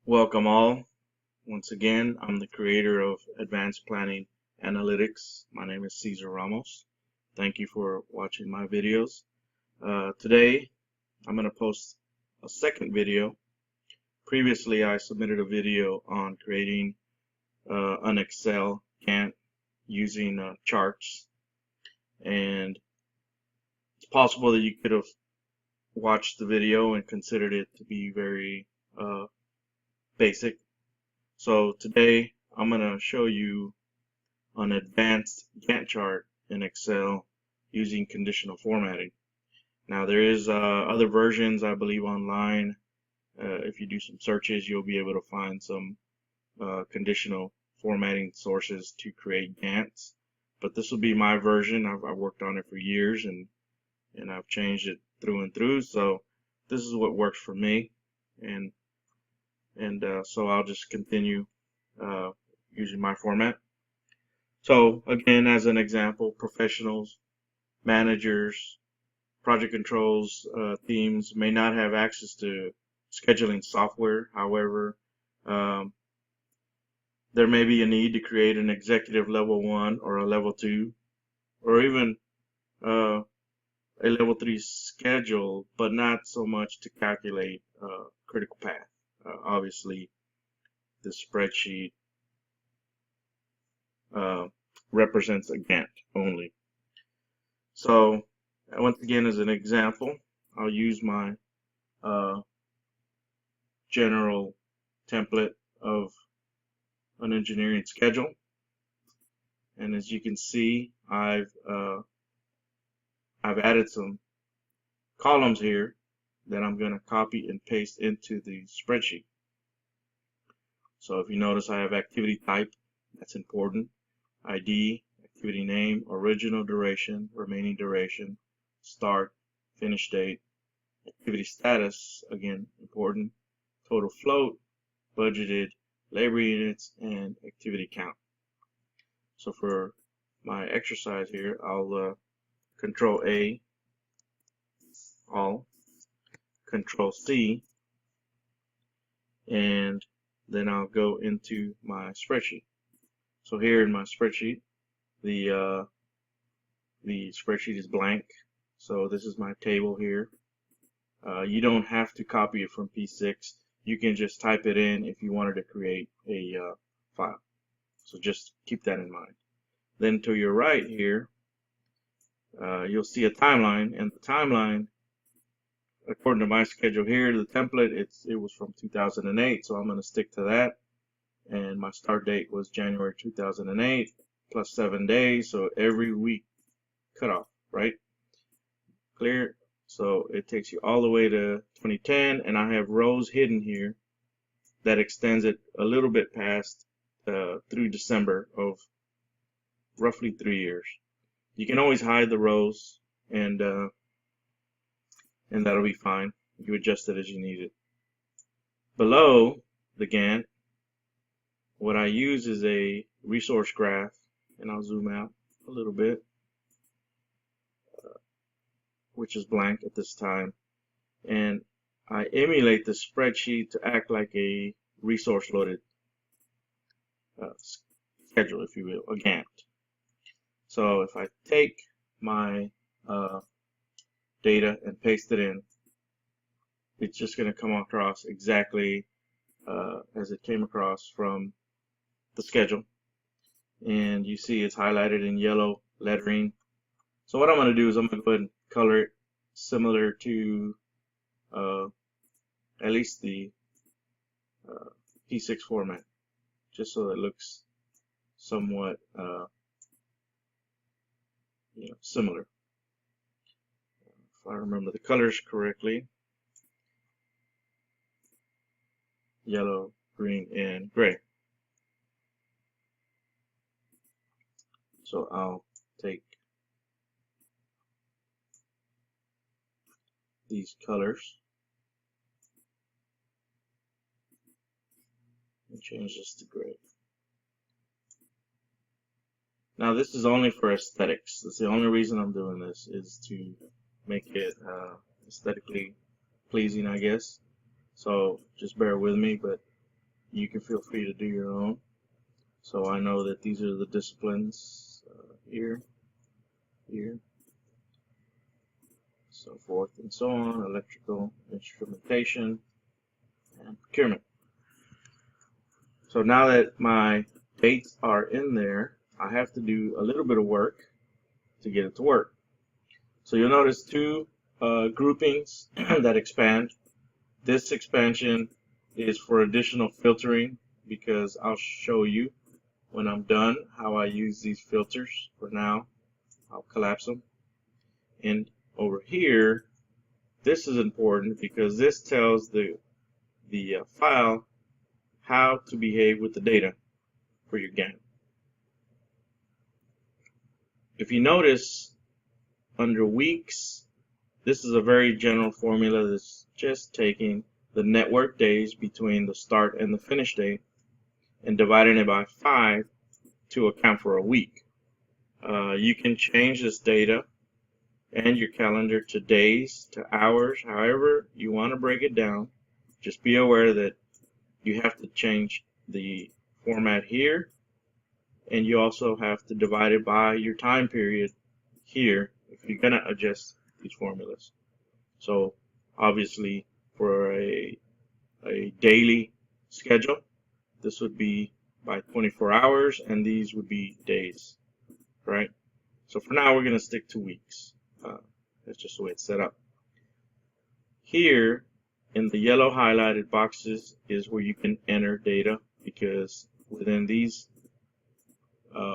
Welcome all. Once again, I'm the creator of Advanced Planning Analytics. My name is Cesar Ramos. Thank you for watching my videos. Today, I'm going to post a second video. Previously, I submitted a video on creating an Excel Gantt using charts. And it's possible that you could have watched the video and considered it to be very basic. So today I'm going to show you an advanced Gantt chart in Excel using conditional formatting. Now there is other versions, I believe, online. If you do some searches, you'll be able to find some conditional formatting sources to create Gantts. But this will be my version. I've worked on it for years and I've changed it through and through. So this is what works for me, and so I'll just continue using my format. So again, as an example, professionals, managers, project controls teams may not have access to scheduling software. However, there may be a need to create an executive level 1 or a level 2 or even a level 3 schedule, but not so much to calculate critical path. Obviously, the spreadsheet represents a Gantt only. So once again, as an example, I'll use my general template of an engineering schedule, and as you can see, I've added some columns here that I'm going to copy and paste into the spreadsheet. So if you notice, I have activity type, that's important, ID, activity name, original duration, remaining duration, start, finish date, activity status, again important, total float, budgeted, labor units, and activity count. So for my exercise here, I'll Control A, all, Control C, and then I'll go into my spreadsheet. So here in my spreadsheet, the spreadsheet is blank. So this is my table here. You don't have to copy it from P6. You can just type it in if you wanted to create a file. So just keep that in mind. Then to your right here, you'll see a timeline, and the timeline, according to my schedule here, the template, it was from 2008, so I'm going to stick to that. And my start date was January 2008 plus 7 days, so every week cutoff, right? Clear. So it takes you all the way to 2010, and I have rows hidden here that extends it a little bit past through December of roughly 3 years. You can always hide the rows, and that'll be fine. You adjust it as you need it. Below the Gantt, what I use is a resource graph, and I'll zoom out a little bit, which is blank at this time, and I emulate the spreadsheet to act like a resource loaded schedule, if you will, a Gantt. So if I take my data and paste it in, it's just going to come across exactly as it came across from the schedule. And you see it's highlighted in yellow lettering. So what I'm going to do is I'm going to go ahead and color it similar to at least the P6 format, just so it looks somewhat similar. If I remember the colors correctly, yellow, green, and gray. So I'll take these colors and change this to gray. Now this is only for aesthetics. That's the only reason I'm doing this, is to make it aesthetically pleasing, I guess. So just bear with me, but you can feel free to do your own. So I know that these are the disciplines here, so forth and so on, electrical instrumentation and procurement. So now that my dates are in there, I have to do a little bit of work to get it to work. So you'll notice two groupings that expand. This expansion is for additional filtering, because I'll show you when I'm done how I use these filters. For now, I'll collapse them. And over here, this is important because this tells the file how to behave with the data for your Gantt. If you notice, under weeks, this is a very general formula that's just taking the network days between the start and the finish date and dividing it by 5 to account for a week. You can change this data and your calendar to days, to hours, however you want to break it down. Just be aware that you have to change the format here, and you also have to divide it by your time period here if you're going to adjust these formulas. So obviously for a daily schedule, this would be by 24 hours and these would be days, right? So for now we're going to stick to weeks. That's just the way it's set up. Here in the yellow highlighted boxes is where you can enter data, because within these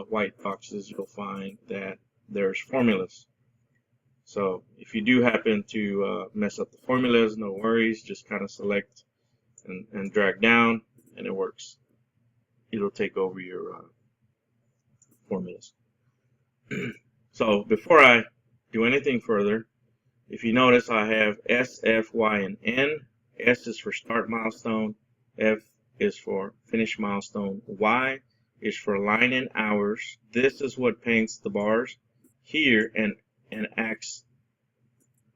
white boxes you'll find that there's formulas. So if you do happen to mess up the formulas, no worries, just kind of select and drag down and it works. It'll take over your formulas. So before I do anything further, if you notice, I have S, F, Y, and N. S is for start milestone, F is for finish milestone, Y is for line and hours. This is what paints the bars here and acts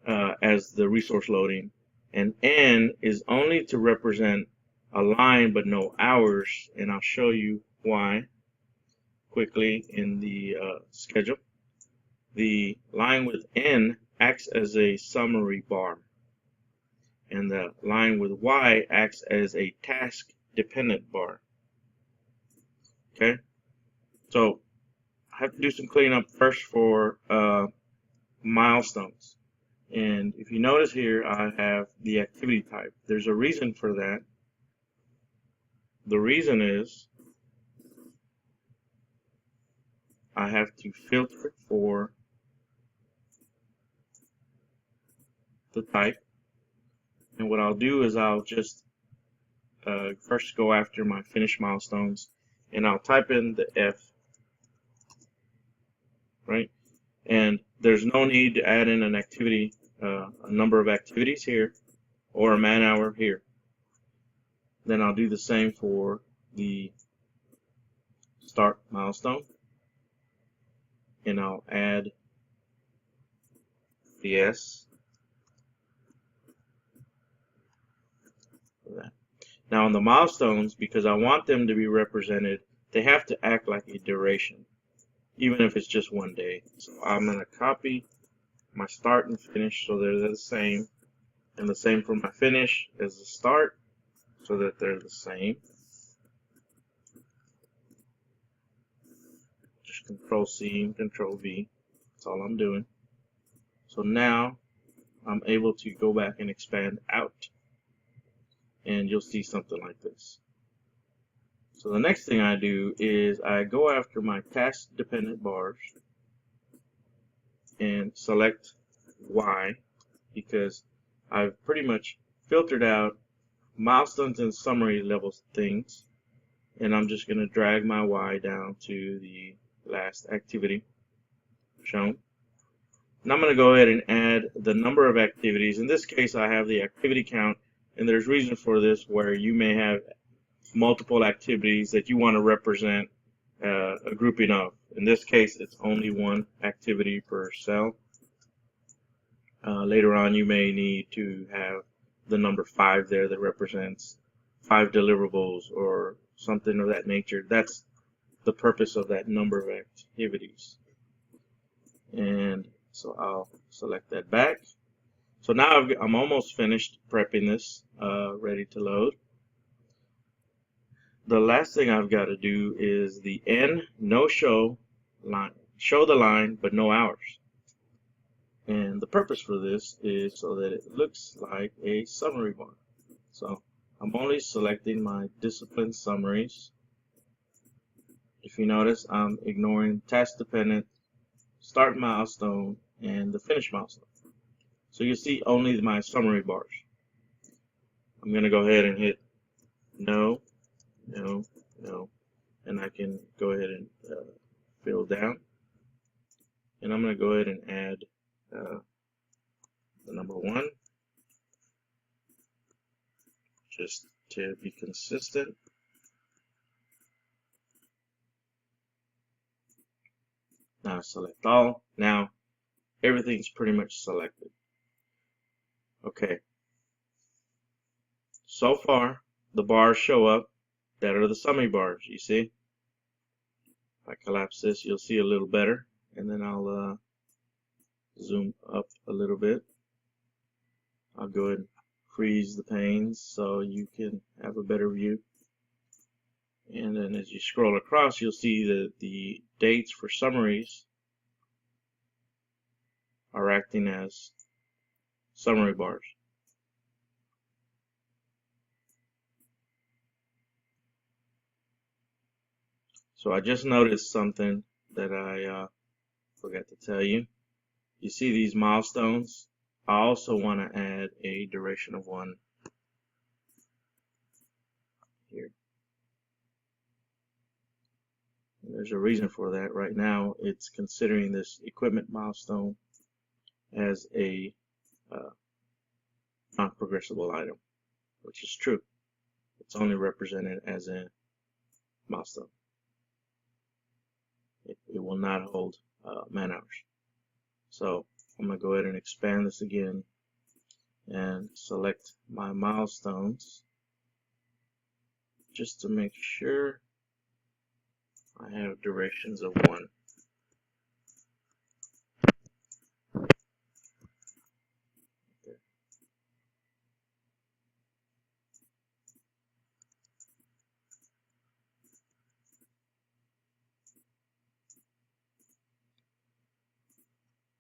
as the resource loading. And N is only to represent a line but no hours, and I'll show you why quickly in the schedule. The line with N acts as a summary bar, and the line with Y acts as a task dependent bar. Okay, so I have to do some cleanup first for milestones. And if you notice here, I have the activity type. There's a reason for that. The reason is I have to filter for the type. And what I'll do is I'll just first go after my finish milestones, and I'll type in the F, right? And there's no need to add in an activity, a number of activities here, or a man hour here. Then I'll do the same for the start milestone, and I'll add the S for that. Now on the milestones, because I want them to be represented, they have to act like a duration, even if it's just one day. So I'm going to copy my start and finish so they're the same, and the same for my finish as the start so that they're the same. Just Control C and Control V. That's all I'm doing. So now I'm able to go back and expand out, and you'll see something like this. So the next thing I do is I go after my task dependent bars and select Y, because I've pretty much filtered out milestones and summary level things, and I'm just going to drag my Y down to the last activity shown. And I'm going to go ahead and add the number of activities. In this case, I have the activity count, and there's reason for this where you may have multiple activities that you want to represent a grouping of. In this case, it's only one activity per cell. Later on, you may need to have the number 5 there that represents 5 deliverables or something of that nature. That's the purpose of that number of activities. And so I'll select that back. So now I'm almost finished prepping this, ready to load. The last thing I've got to do is the N no show line. Show the line, but no hours. And the purpose for this is so that it looks like a summary bar. So I'm only selecting my discipline summaries. If you notice, I'm ignoring task dependent, start milestone, and the finish milestone. So you see only my summary bars. I'm going to go ahead and hit no, no, no, and I can go ahead and fill down. And I'm going to go ahead and add the number 1, just to be consistent. Now select all. Now everything's pretty much selected. Okay. So far, the bars show up that are the summary bars, you see. If I collapse this, you'll see a little better. And then I'll zoom up a little bit. I'll go ahead and freeze the panes so you can have a better view. And then as you scroll across, you'll see that the dates for summaries are acting as summary bars. So I just noticed something that I forgot to tell you. You see these milestones? I also want to add a duration of 1 here. And there's a reason for that. Right now, it's considering this equipment milestone as a non-progressible item, which is true. It's only represented as a milestone. It will not hold man hours. So I'm going to go ahead and expand this again and select my milestones just to make sure I have durations of 1. Okay.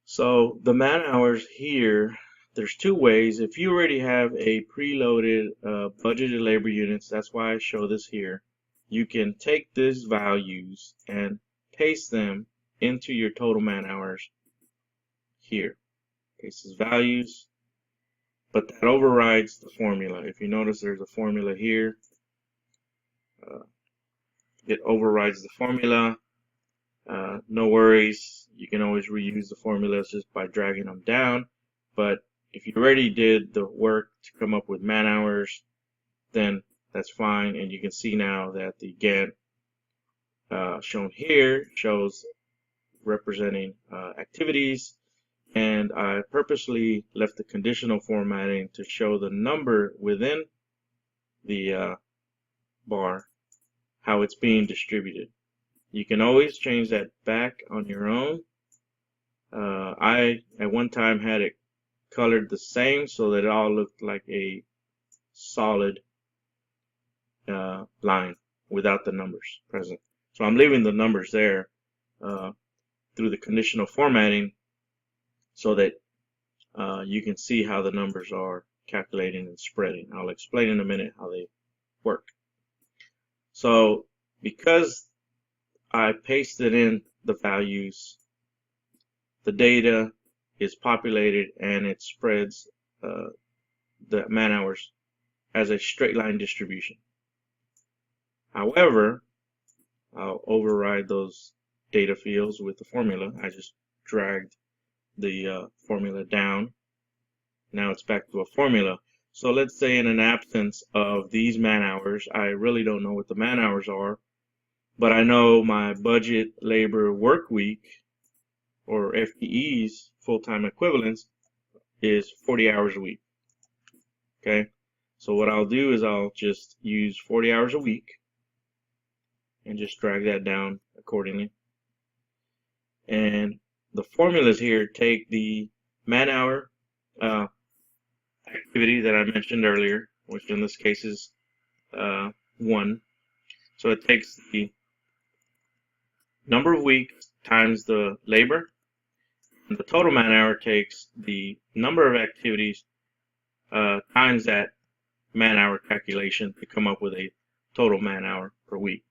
So the man hours here, there's 2 ways. If you already have a preloaded budgeted labor units, that's why I show this here. You can take these values and paste them into your total man hours here. Paste these values, but that overrides the formula. If you notice, there's a formula here. It overrides the formula. No worries, you can always reuse the formulas just by dragging them down. But if you already did the work to come up with man hours, then that's fine. And you can see now that the Gantt shown here shows representing activities. And I purposely left the conditional formatting to show the number within the bar, how it's being distributed. You can always change that back on your own. I, at one time, had it colored the same so that it all looked like a solid line without the numbers present. So I'm leaving the numbers there through the conditional formatting so that you can see how the numbers are calculating and spreading. I'll explain in a minute how they work. So because I pasted in the values, the data is populated and it spreads the man hours as a straight line distribution. However, I'll override those data fields with the formula. I just dragged the formula down. Now it's back to a formula. So let's say in an absence of these man hours, I really don't know what the man hours are, but I know my budget labor work week, or FTEs, full-time equivalents, is 40 hours a week. Okay, So what I'll do is I'll just use 40 hours a week and just drag that down accordingly. And the formulas here take the man-hour activity that I mentioned earlier, which in this case is 1. So it takes the number of weeks times the labor, and the total man-hour takes the number of activities times that man-hour calculation to come up with a total man-hour per week.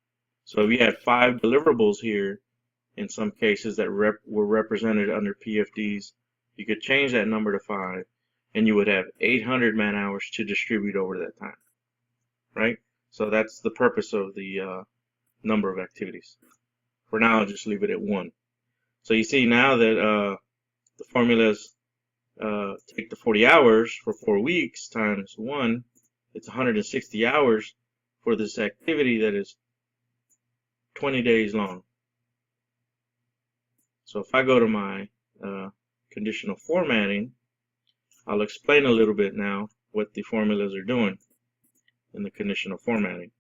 So if you had 5 deliverables here, in some cases that were represented under PFDs, you could change that number to 5, and you would have 800 man-hours to distribute over that time, right? So that's the purpose of the number of activities. For now, I'll just leave it at 1. So you see now that the formulas take the 40 hours for 4 weeks times 1, it's 160 hours for this activity that is 20 days long. So if I go to my conditional formatting, I'll explain a little bit now what the formulas are doing in the conditional formatting.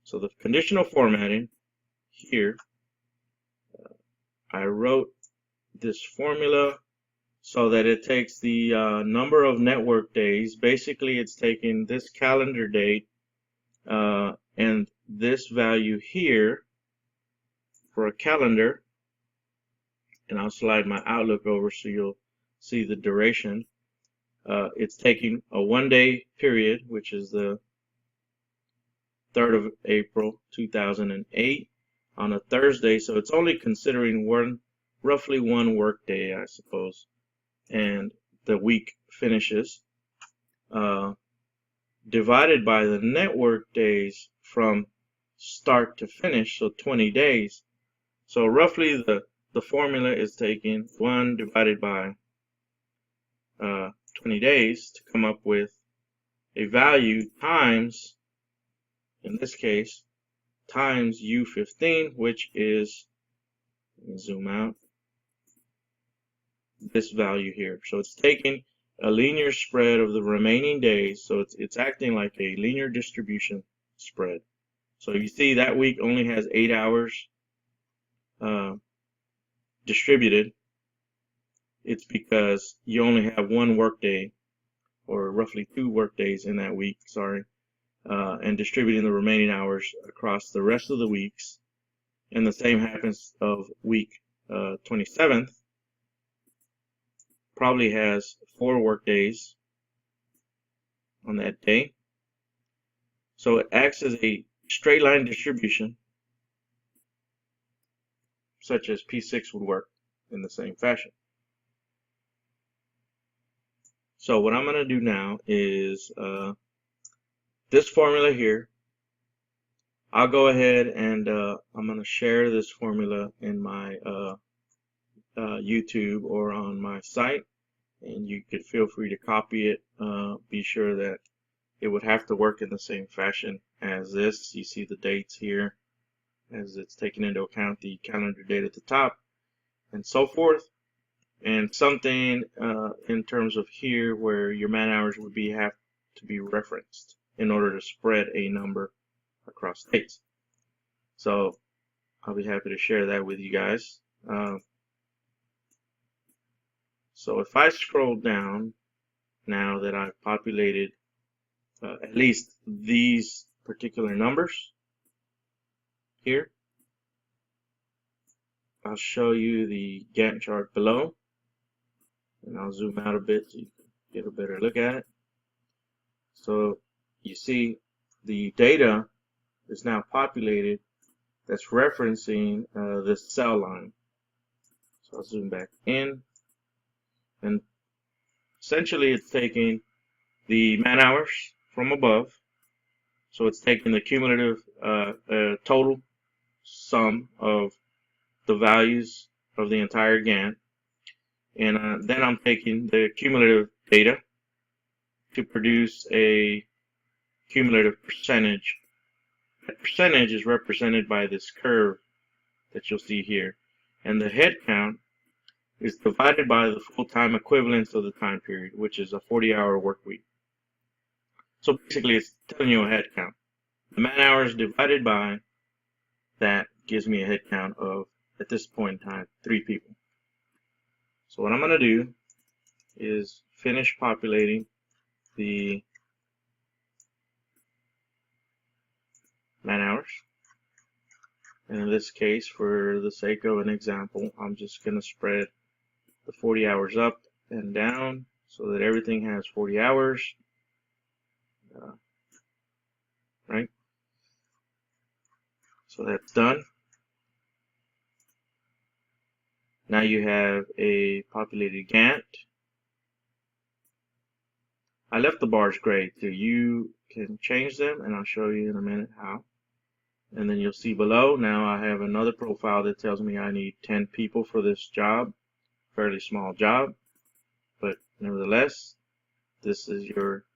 So the conditional formatting here, I wrote this formula so that it takes the number of network days. Basically, it's taking this calendar date and this value here for a calendar, and I'll slide my Outlook over so you'll see the duration. It's taking a 1-day period, which is the 3rd of April 2008 on a Thursday, so it's only considering roughly one work day, I suppose, and the week finishes, divided by the network days from start to finish, so 20 days. So roughly the formula is taking 1 divided by 20 days to come up with a value times, in this case, times U15, which is, let me zoom out, this value here. So it's taking a linear spread of the remaining days, so it's acting like a linear distribution spread. So you see that week only has 8 hours distributed. It's because you only have 1 work day, or roughly 2 work days in that week, sorry, and distributing the remaining hours across the rest of the weeks. And the same happens of week 27th, probably has 4 work days on that day. So it acts as a straight line distribution, such as P6 would work in the same fashion. So what I'm going to do now is this formula here, I'll go ahead and I'm going to share this formula in my YouTube or on my site, and you could feel free to copy it. Be sure that it would have to work in the same fashion as this. You see the dates here as it's taking into account the calendar date at the top and so forth, and something in terms of here where your man hours would have to be referenced in order to spread a number across dates. So I'll be happy to share that with you guys. So if I scroll down, now that I've populated at least these particular numbers here, I'll show you the Gantt chart below, and I'll zoom out a bit so you can get a better look at it. So you see the data is now populated that's referencing this cell line. So I'll zoom back in, and essentially it's taking the man hours from above, so it's taking the cumulative total sum of the values of the entire Gantt, and then I'm taking the cumulative data to produce a cumulative percentage. That percentage is represented by this curve that you'll see here, and the head count is divided by the full-time equivalence of the time period, which is a 40-hour work week. So basically it's telling you a head count. The man hours divided by that gives me a head count of, at this point in time, 3 people. So what I'm going to do is finish populating the man hours. And in this case, for the sake of an example, I'm just going to spread the 40 hours up and down so that everything has 40 hours. Right? So that's done. Now you have a populated Gantt. I left the bars gray so you can change them, and I'll show you in a minute how. And then you'll see below, now I have another profile that tells me I need 10 people for this job. Fairly small job, but nevertheless, this is your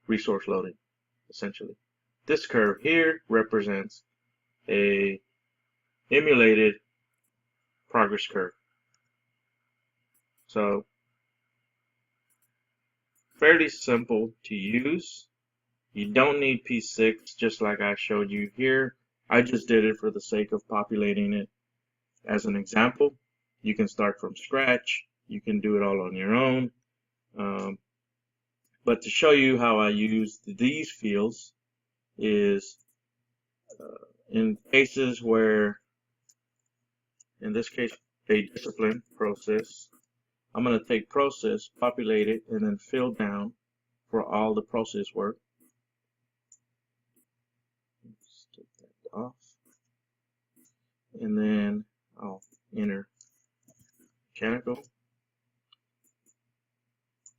resource loading, essentially. This curve here represents a emulated progress curve. So fairly simple to use. You don't need P6, just like I showed you here. I just did it for the sake of populating it as an example. You can start from scratch. You can do it all on your own. But to show you how I use these fields is in cases where, in this case, a discipline process, I'm going to take process, populate it, and then fill down for all the process work. Let's take that off. And then I'll enter mechanical.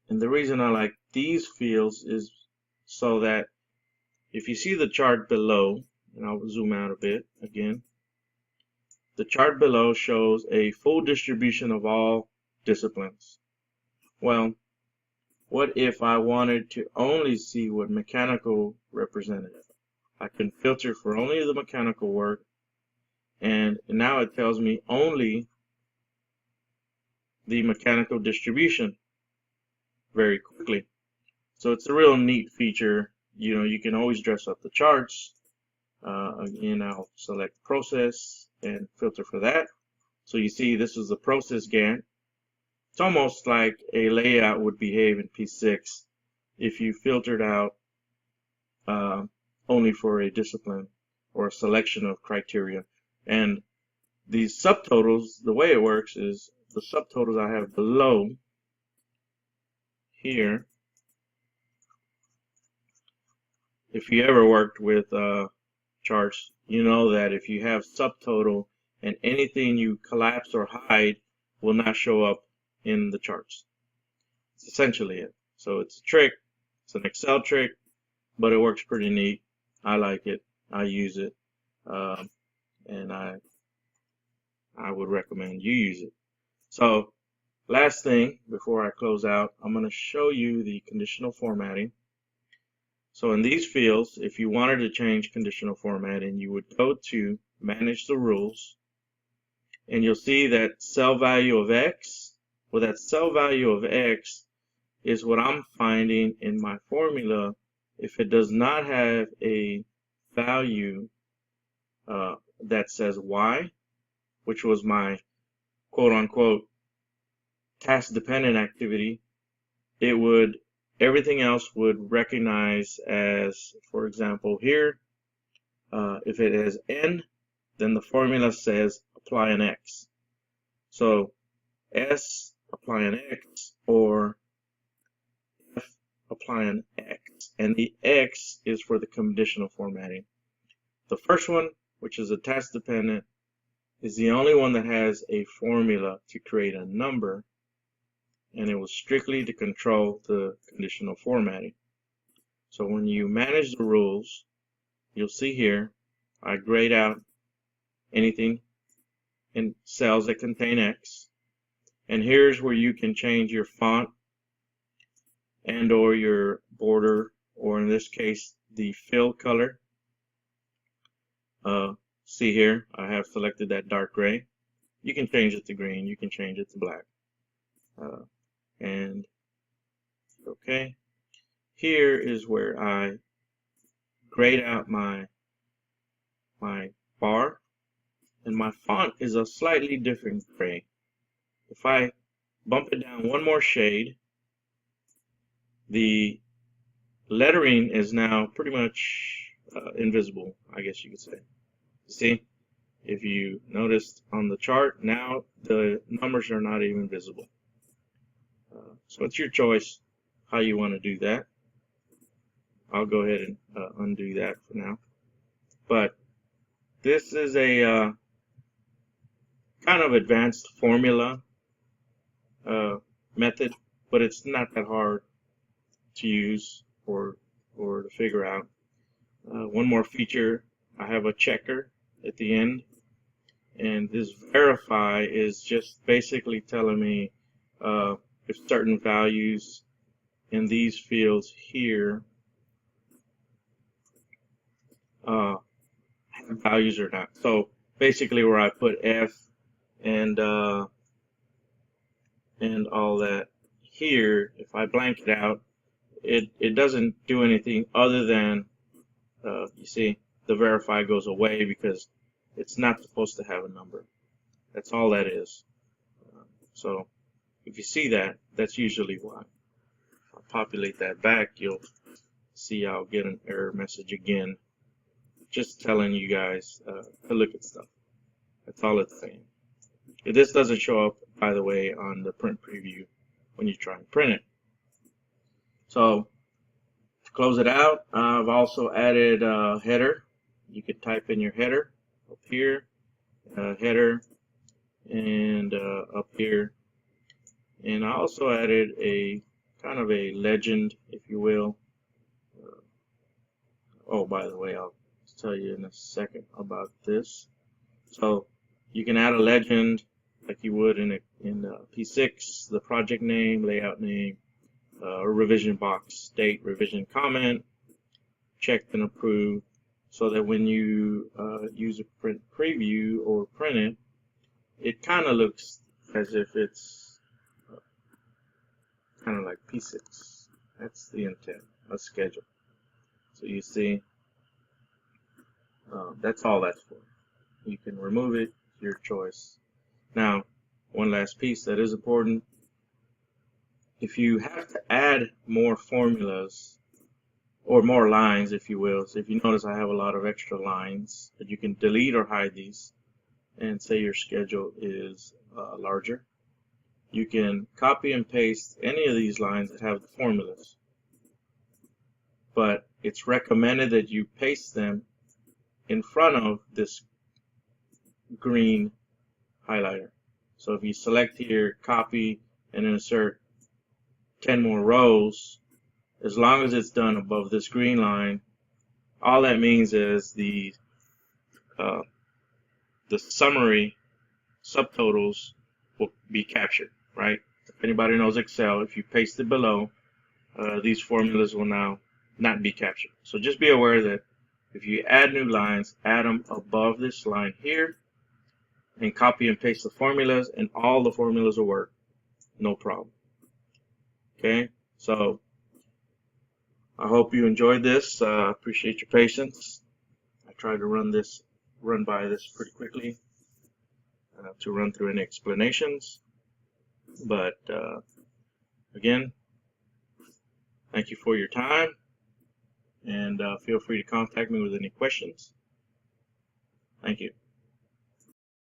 And the reason I like these fields is so that if you see the chart below, and I'll zoom out a bit again, the chart below shows a full distribution of all disciplines. Well, what if I wanted to only see what mechanical represented? I can filter for only the mechanical work, and now it tells me only the mechanical distribution very quickly. So it's a real neat feature. You know, you can always dress up the charts. Again, I'll select process and filter for that. So you see this is the process Gantt. It's almost like a layout would behave in P6 if you filtered out only for a discipline or a selection of criteria. And these subtotals, the way it works is the subtotals I have below here. If you ever worked with charts, you know that if you have subtotal and anything you collapse or hide will not show up in the charts. It's essentially it. So it's a trick. It's an Excel trick, but it works pretty neat. I like it. I use it, and I would recommend you use it. So last thing before I close out, I'm going to show you the conditional formatting. So in these fields, if you wanted to change conditional formatting, you would go to Manage the Rules, and you'll see that cell value of X. Well, that cell value of X is what I'm finding in my formula. If it does not have a value that says Y, which was my quote-unquote task-dependent activity, it would, everything else would recognize as, for example, here, if it has N, then the formula says apply an X. So S, apply an X, or F, apply an X. And the X is for the conditional formatting. The first one, which is a task dependent, is the only one that has a formula to create a number, and it was strictly to control the conditional formatting. So when you manage the rules, you'll see here, I grayed out anything in cells that contain X. And here's where you can change your font and or your border, or in this case, the fill color. See here, I have selected that dark gray. You can change it to green, you can change it to black. And okay, here is where I grade out my bar, and my font is a slightly different gray. If I bump it down one more shade, the lettering is now pretty much invisible, I guess you could say. See, if you noticed on the chart, now the numbers are not even visible. So it's your choice how you want to do that. I'll go ahead and undo that for now. But this is a kind of advanced formula method, but it's not that hard to use or to figure out. One more feature, I have a checker at the end, and this verify is just basically telling me if certain values in these fields here have values or not. So basically where I put F and all that here, if I blank it out, it doesn't do anything other than you see the verify goes away because it's not supposed to have a number. That's all that is. So if you see that, that's usually why. If I populate that back, you'll see I'll get an error message again, just telling you guys to look at stuff. That's all it's saying. This doesn't show up, by the way, on the print preview when you try and print it. So to close it out, I've also added a header. You could type in your header up here, header, and up here. And I also added a kind of a legend, if you will. Oh, by the way, I'll tell you in a second about this. So you can add a legend like you would in P6, the project name, layout name, a revision box, date, revision comment, checked and approved, so that when you use a print preview or print it, it kind of looks as if it's kind of like P6. That's the intent, a schedule. So you see, that's all that's for. You can remove it, your choice. Now, one last piece that is important. If you have to add more formulas or more lines, if you will, so if you notice I have a lot of extra lines, that you can delete or hide these, and say your schedule is larger, you can copy and paste any of these lines that have the formulas. But it's recommended that you paste them in front of this green highlighter. So if you select here, copy, and insert 10 more rows, as long as it's done above this green line, all that means is the summary subtotals will be captured, right? If anybody knows Excel, if you paste it below, these formulas will now not be captured. So just be aware that if you add new lines, add them above this line here, and copy and paste the formulas, and all the formulas will work, no problem. Okay, so I hope you enjoyed this. Appreciate your patience. I tried to run by this pretty quickly to run through any explanations. But again, thank you for your time, and feel free to contact me with any questions. Thank you.